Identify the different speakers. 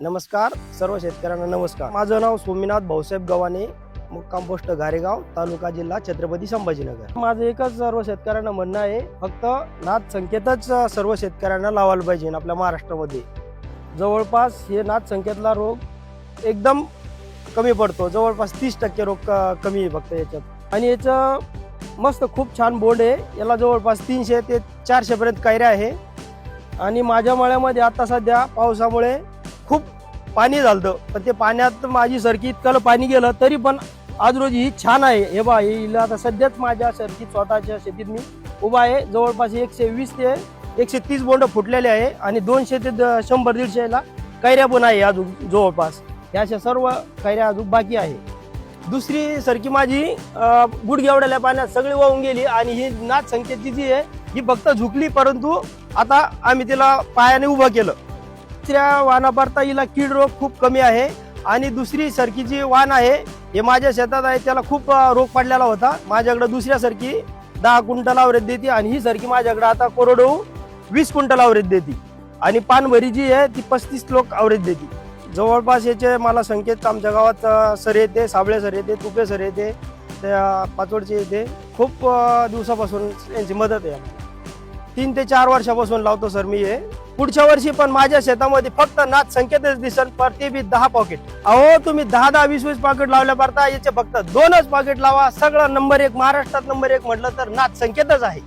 Speaker 1: नमस्कार सर्व शेतकऱ्यांना नमस्कार। माझं नाव सोमीनाथ भाऊसाहेब गव्हाणे, मुक्काम पोस्ट घारेगाव, तालुका जिल्हा छत्रपती संभाजीनगर। माझं एकच सर्व शेतकऱ्यांना म्हणणं आहे, फक्त नाथ संकेतच सर्व शेतकऱ्यांना लावायला पाहिजे आपल्या महाराष्ट्रामध्ये। जवळपास हे नाथ संकेतला रोग एकदम कमी पडतो, जवळपास 30% रोग कमी आहे फक्त याच्यात। आणि याचं मस्त खूप छान बोंड आहे, याला जवळपास 300 ते 400 पर्यंत कैऱ्या आहे। आणि माझ्या मळ्यामध्ये आता सध्या पावसामुळे खूप पाणी झालं, पण ते पाण्यात माझी सरकी इतकं पाणी गेलं तरी पण आज रोजी ही छान आहे। हे बा, हिला आता सध्याच माझ्या सरकीत स्वतःच्या शेतीत मी उभा आहे। जवळपास 120 ते 130 बोंड फुटलेले आहे आणि 200 ते 100-150 ला कैऱ्या पण आहे अजून जवळपास। ह्या अशा सर्व कैऱ्या अजून बाकी आहे। दुसरी सरकी माझी गुडघेवढ्याल्या पाण्यात सगळी वाहून गेली आणि ही नाथ संकेतची जी आहे ही फक्त झुकली, परंतु आता आम्ही तिला पायाने उभं केलं। तिसऱ्या वाहनापारता हिला कीड रोग खूप कमी आहे। आणि दुसरी सरकी जी वाहन आहे हे माझ्या शेतात आहे, त्याला खूप रोग पडलेला होता। माझ्याकडे दुसऱ्या सरकी 10 क्विंटल आवरेज देते आणि ही सरकी माझ्याकडे आता कोरडो 20 क्विंटल आवरेज देते आणि पानभरी जी आहे ती 35 लोक आवरेज देते। जवळपास याचे मला संकेत आमच्या गावात सर येते, साबळे सर येते, तुपे सर येते, त्या पाचोडचे येते। खूप दिवसापासून यांची मदत आहे। 3 ते 4 वर्षापासून लावतो सर मी हे। पुढच्या वर्षी पण माझ्या शेतामध्ये फक्त नाथ संकेतच दिसल, पर ते बी 10 पॉकेट। अहो तुम्ही 10-10, 20-20 पॉकेट लावल्या परता याचे फक्त 2च पॉकेट लावा। सगळं नंबर 1 महाराष्ट्रात नंबर 1 म्हटलं तर नाथ संकेतच आहे।